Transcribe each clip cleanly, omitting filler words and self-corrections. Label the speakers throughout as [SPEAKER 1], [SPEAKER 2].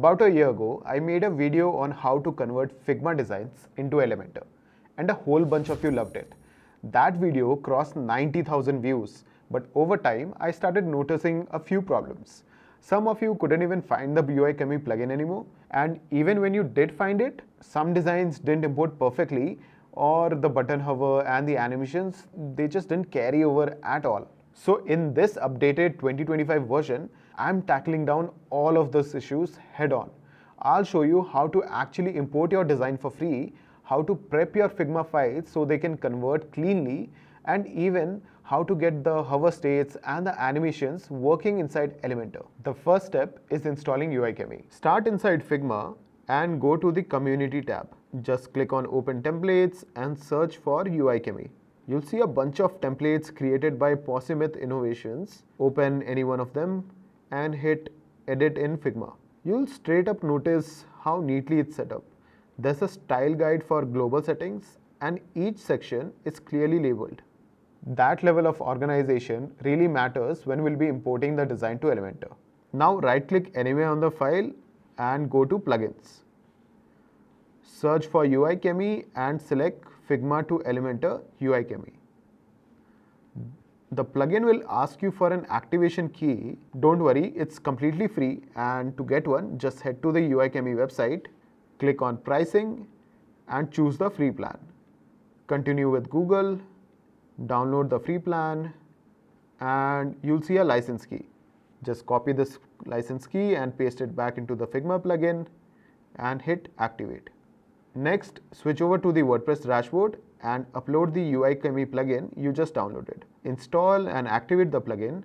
[SPEAKER 1] About a year ago, I made a video on how to convert Figma designs into Elementor, and a whole bunch of you loved it. That video crossed 90,000 views, but over time, I started noticing a few problems. Some of you couldn't even find the UiChemy plugin anymore, and even when you did find it, some designs didn't import perfectly, or the button hover and the animations, they just didn't carry over at all. So in this updated 2025 version, I'm tackling down all of those issues head on. I'll show you how to actually import your design for free, how to prep your Figma files so they can convert cleanly, and even how to get the hover states and the animations working inside Elementor. The first step is installing UiChemy. Start inside Figma and go to the Community tab. Just click on Open Templates and search for UiChemy. You'll see a bunch of templates created by Possimith Innovations. Open any one of them and hit Edit in Figma. You'll straight up notice how neatly it's set up. There's a style guide for global settings and each section is clearly labeled. That level of organization really matters when we'll be importing the design to Elementor. Now right click anywhere on the file and go to Plugins. Search for UiChemy and select Figma to Elementor UiChemy. The plugin will ask you for an activation key. Don't worry, it's completely free, and to get one, just head to the UiChemy website, click on Pricing and choose the free plan. Continue with Google, download the free plan, and you'll see a license key. Just copy this license key and paste it back into the Figma plugin and hit Activate. Next, switch over to the WordPress dashboard and upload the UiChemy plugin you just downloaded. Install and activate the plugin,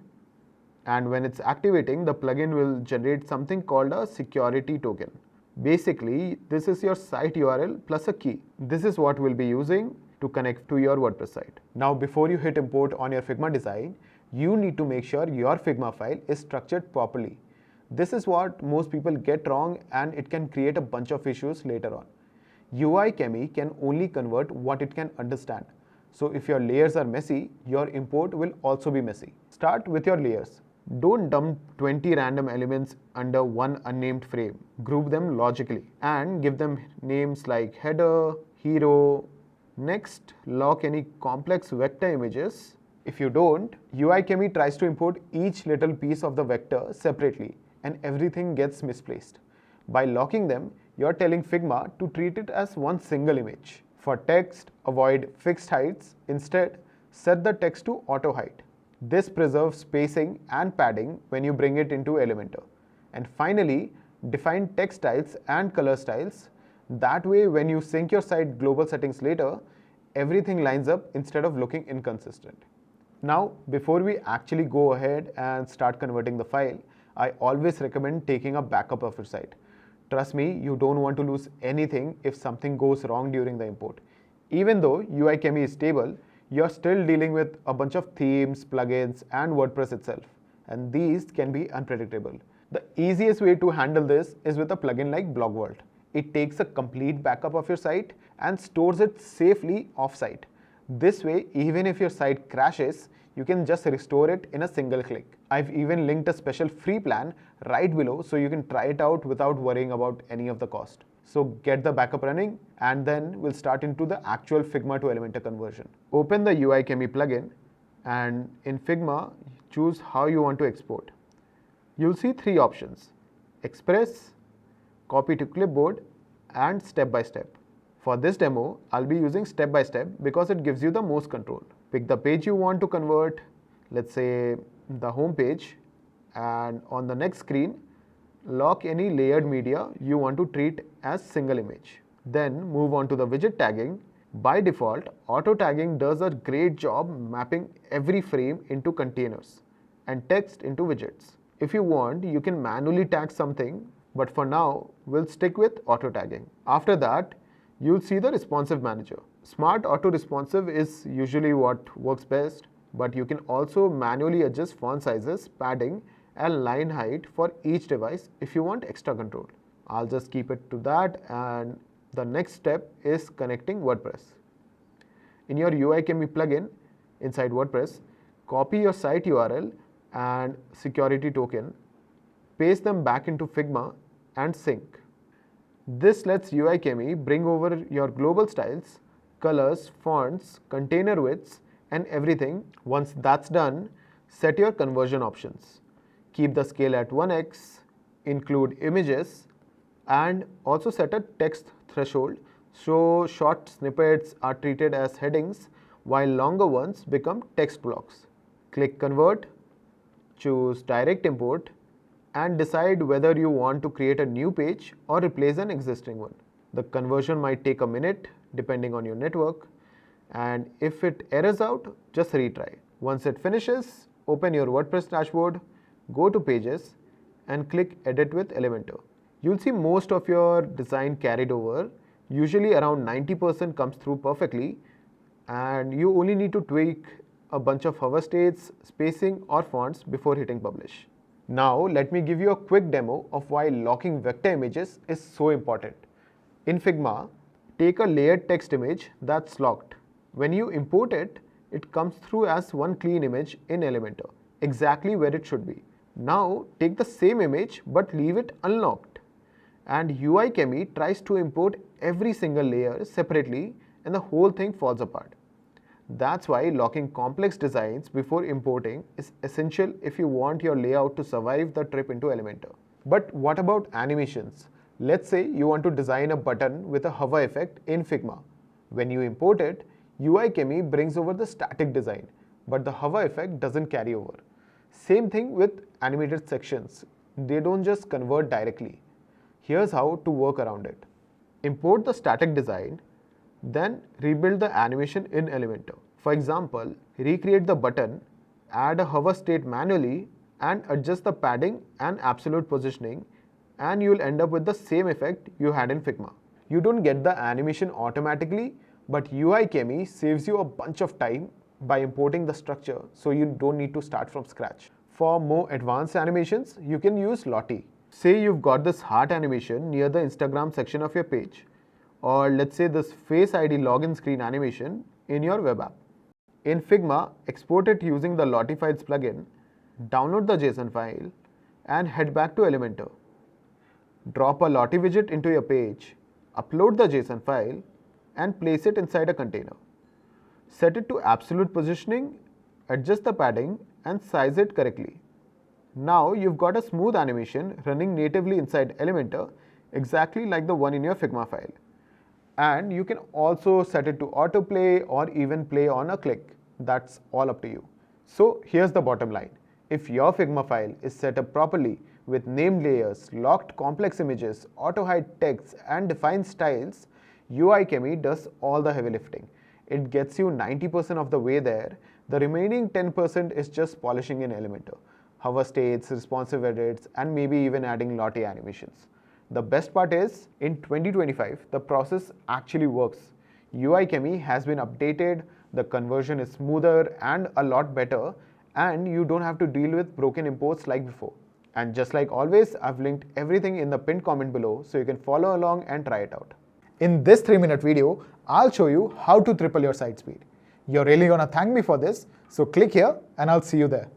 [SPEAKER 1] and when it's activating, the plugin will generate something called a security token. Basically, this is your site URL plus a key. This is what we'll be using to connect to your WordPress site. Now, before you hit import on your Figma design, you need to make sure your Figma file is structured properly. This is what most people get wrong, and it can create a bunch of issues later on. UiChemy can only convert what it can understand. So if your layers are messy, your import will also be messy. Start with your layers. Don't dump 20 random elements under one unnamed frame. Group them logically and give them names like header, hero. Next, lock any complex vector images. If you don't, UiChemy tries to import each little piece of the vector separately, and everything gets misplaced. By locking them, you're telling Figma to treat it as one single image. For text, avoid fixed heights. Instead, set the text to auto height. This preserves spacing and padding when you bring it into Elementor. And finally, define text styles and color styles. That way, when you sync your site global settings later, everything lines up instead of looking inconsistent. Now, before we actually go ahead and start converting the file, I always recommend taking a backup of your site. Trust me, you don't want to lose anything if something goes wrong during the import. Even though UiChemy is stable, you're still dealing with a bunch of themes, plugins, and WordPress itself, and these can be unpredictable. The easiest way to handle this is with a plugin like BlogVault. It takes a complete backup of your site and stores it safely off-site. This way, even if your site crashes, you can just restore it in a single click. I've even linked a special free plan right below so you can try it out without worrying about any of the cost. So get the backup running, and then we'll start into the actual Figma to Elementor conversion. Open the UiChemy plugin, and in Figma, choose how you want to export. You'll see three options: Express, Copy to Clipboard, and Step by Step. For this demo, I'll be using Step by Step because it gives you the most control. Pick the page you want to convert, let's say the home page, and on the next screen, lock any layered media you want to treat as single image. Then move on to the widget tagging. By default, auto tagging does a great job mapping every frame into containers and text into widgets. If you want, you can manually tag something, but for now, we'll stick with auto tagging. After that, you'll see the responsive manager. Smart auto responsive is usually what works best, but you can also manually adjust font sizes, padding, and line height for each device if you want extra control. I'll just keep it to that, and the next step is connecting WordPress. In your UiChemy plugin inside WordPress, copy your site URL and security token, paste them back into Figma, and sync. This lets UiChemy bring over your global styles, colors, fonts, container widths, and everything. Once that's done, set your conversion options. Keep the scale at 1x, include images, and also set a text threshold so short snippets are treated as headings while longer ones become text blocks. Click Convert, choose Direct Import, and decide whether you want to create a new page or replace an existing one. The conversion might take a minute depending on your network, and if it errors out, just retry. Once it finishes, open your WordPress dashboard, go to Pages, and click Edit with Elementor. You'll see most of your design carried over. Usually around 90% comes through perfectly, and you only need to tweak a bunch of hover states, spacing, or fonts before hitting publish. Now let me give you a quick demo of why locking vector images is so important. In Figma, take a layered text image that's locked. When you import it, it comes through as one clean image in Elementor, exactly where it should be. Now take the same image but leave it unlocked. And UiChemy tries to import every single layer separately and the whole thing falls apart. That's why locking complex designs before importing is essential if you want your layout to survive the trip into Elementor. But what about animations? Let's say you want to design a button with a hover effect in Figma. When you import it, UiChemy brings over the static design, but the hover effect doesn't carry over. Same thing with animated sections. They don't just convert directly. Here's how to work around it. Import the static design, then rebuild the animation in Elementor. For example, recreate the button, add a hover state manually, and adjust the padding and absolute positioning, and you'll end up with the same effect you had in Figma. You don't get the animation automatically, but UiChemy saves you a bunch of time by importing the structure, so you don't need to start from scratch. For more advanced animations, you can use Lottie. Say you've got this heart animation near the Instagram section of your page, or let's say this Face ID login screen animation in your web app. In Figma, export it using the Lottie Files plugin, download the JSON file, and head back to Elementor. Drop a Lottie widget into your page, upload the JSON file, and place it inside a container. Set it to absolute positioning, adjust the padding, and size it correctly. Now you've got a smooth animation running natively inside Elementor, exactly like the one in your Figma file. And you can also set it to autoplay or even play on a click. That's all up to you. So here's the bottom line. If your Figma file is set up properly with named layers, locked complex images, auto-hide text, and defined styles, UiChemy does all the heavy lifting. It gets you 90% of the way there. The remaining 10% is just polishing in Elementor. Hover states, responsive edits, and maybe even adding Lottie animations. The best part is, in 2025, the process actually works. UiChemy has been updated, the conversion is smoother and a lot better, and you don't have to deal with broken imports like before. And just like always, I've linked everything in the pinned comment below so you can follow along and try it out. In this 3-minute video, I'll show you how to triple your site speed. You're really gonna thank me for this, so click here and I'll see you there.